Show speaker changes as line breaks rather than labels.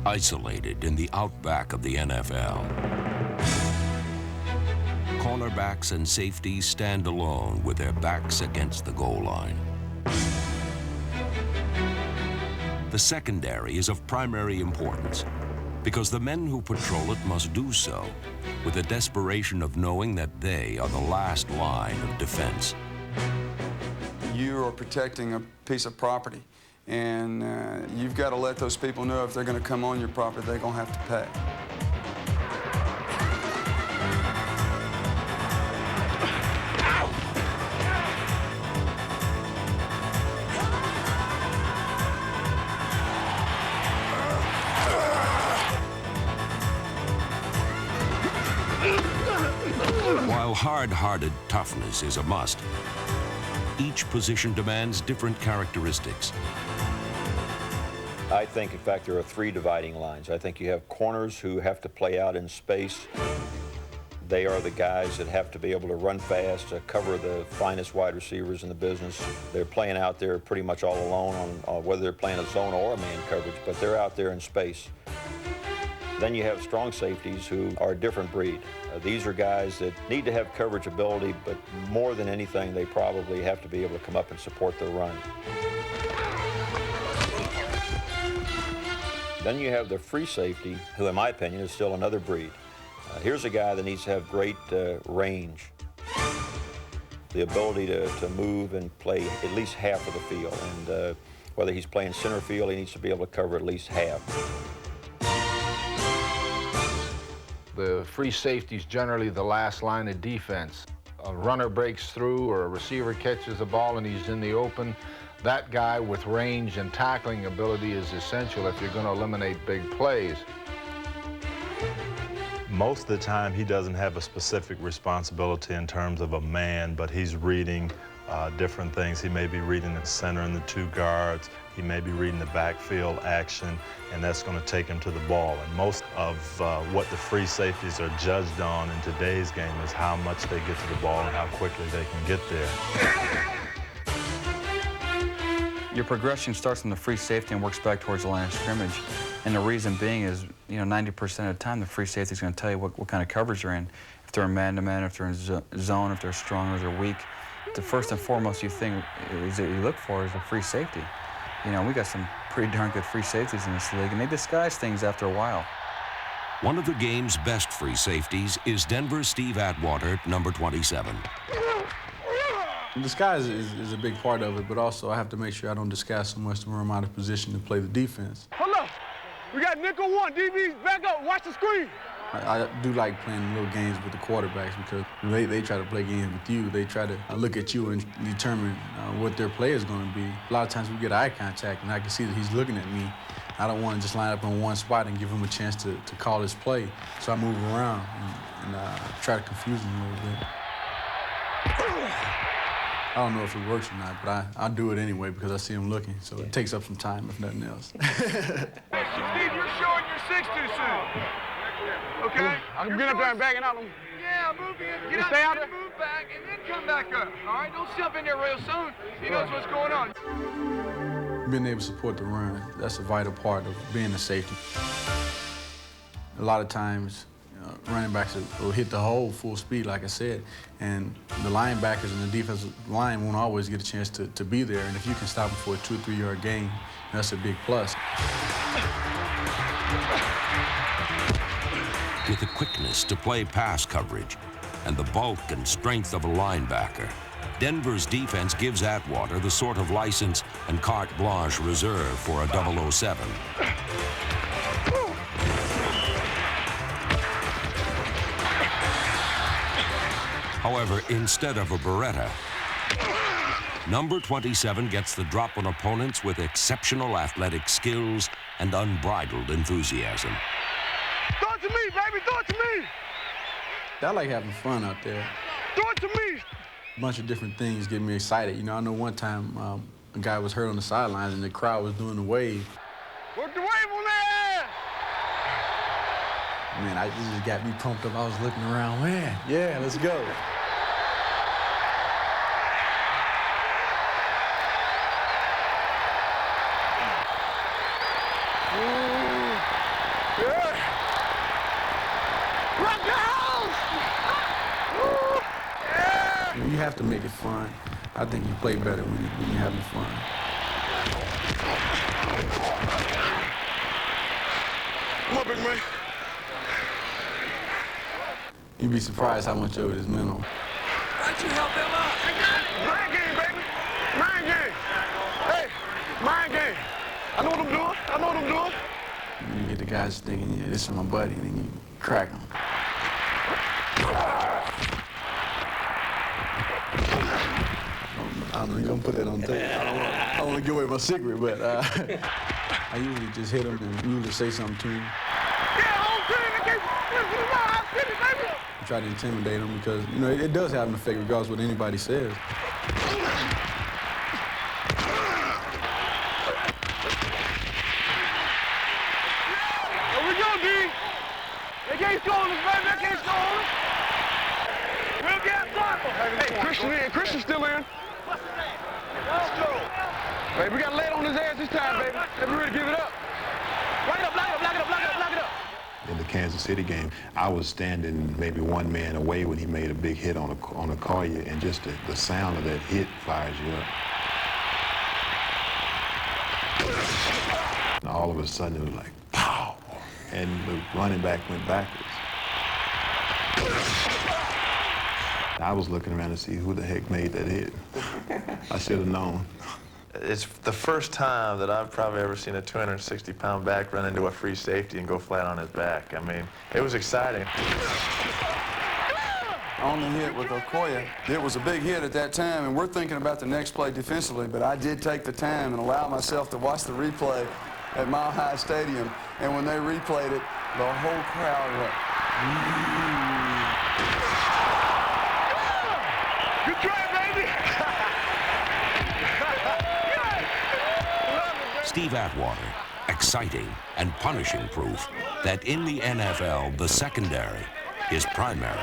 isolated in the outback of the NFL. Cornerbacks and safeties stand alone with their backs against the goal line. The secondary is of primary importance because the men who patrol it must do so with the desperation of knowing that they are the last line of defense.
You are protecting a piece of property, and you've got to let those people know if they're going to come on your property, they're going to have to pay.
While hard-hearted toughness is a must, each position demands different characteristics.
I think, in fact, there are 3 dividing lines. I think you have corners who have to play out in space. They are the guys that have to be able to run fast, cover the finest wide receivers in the business. They're playing out there pretty much all alone on whether they're playing a zone or a man coverage, but they're out there in space. Then you have strong safeties who are a different breed. These are guys that need to have coverage ability, but more than anything, they probably have to be able to come up and support the run. Then you have the free safety, who in my opinion is still another breed. Here's a guy that needs to have great range, the ability to move and play at least half of the field. And whether he's playing center field, he needs to be able to cover at least half.
The free safety is generally the last line of defense. A runner breaks through or a receiver catches the ball and he's in the open. That guy with range and tackling ability is essential if you're going to eliminate big plays.
Most of the time, he doesn't have a specific responsibility in terms of a man, but he's reading different things. He may be reading the center and the 2 guards. He may be reading the backfield action, and that's going to take him to the ball. And most of what the free safeties are judged on in today's game is how much they get to the ball and how quickly they can get there.
Your progression starts in the free safety and works back towards the line of scrimmage. And the reason being is, 90% of the time, the free safety is going to tell you what kind of coverage they're in. If they're in man-to-man, if they're in zone, if they're strong or they're weak. The first and foremost that you look for is a free safety. We got some pretty darn good free safeties in this league, and they disguise things after a while.
One of the game's best free safeties is Denver's Steve Atwater, number 27.
Disguise is a big part of it, but also I have to make sure I don't disguise so much to where I'm out of position to play the defense.
Hold up. We got nickel 1. DBs, back up. Watch the screen.
I do like playing little games with the quarterbacks because they try to play games with you. They try to look at you and determine what their play is going to be. A lot of times we get eye contact, and I can see that he's looking at me. I don't want to just line up in one spot and give him a chance to call his play. So I move around and try to confuse him a little bit. I don't know if it works or not, but I do it anyway because I see him looking. So it takes up some time, if nothing else.
Steve, you're showing your 6 too soon. Okay? I'm getting up there and backing out on him. Yeah, move in. Get stay out there. Move back, and then come back up. All right? Don't jump in there real soon. He knows what's going on.
Being able to support the run, that's a vital part of being a safety. A lot of times, running backs will hit the hole full speed, like I said, and the linebackers and the defensive line won't always get a chance to be there, and if you can stop them for a 2 or 3 yard gain, that's a big plus.
With the quickness to play pass coverage and the bulk and strength of a linebacker, Denver's defense gives Atwater the sort of license and carte blanche reserved for a 007. However, instead of a Beretta, number 27 gets the drop on opponents with exceptional athletic skills and unbridled enthusiasm.
Throw it to me, baby, throw it to me!
I like having fun out there.
Throw it to me!
A bunch of different things get me excited. I know one time a guy was hurt on the sidelines and the crowd was doing the wave.
Work the wave on that!
Man, it just got me pumped up. I was looking around, man, yeah, let's go. to make it fun. I think you play better when you're having fun.
Come on, big man.
You'd be surprised how much of it is mental.
Why'd you help him out? Mind game, baby. Mind game. Hey, mind game. I know what I'm doing. I know what I'm doing.
You get the guys thinking, yeah, this is my buddy, and then you crack them. I'm not gonna put that on tape. I don't want to give away my secret, but I usually just hit them and usually say something to them. Try to intimidate them because, you know, it does have an effect regardless of what anybody says.
Here we go, D. They can't score on us, baby. They can't score on us. We'll get blocked. Hey, Christian in. Christian's still in. Let's go. Hey, we got to lay it on his ass this time, baby. Let me ready to give it up. Lock it up, lock it up, lock it up, lock it up, lock it up.
In the Kansas City game, I was standing maybe one man away when he made a big hit on a Collier, and just the sound of that hit fires you up. And all of a sudden, it was like, pow! And the running back went backwards. I was looking around to see who the heck made that hit. I should have known.
It's the first time that I've probably ever seen a 260-pound back run into a free safety and go flat on his back. I mean, it was exciting.
On the hit with Okoye, it was a big hit at that time, and we're thinking about the next play defensively, but I did take the time and allow myself to watch the replay at Mile High Stadium, and when they replayed it, the whole crowd went,
Good try, baby.
Steve Atwater, exciting and punishing proof that in the NFL, the secondary is primary.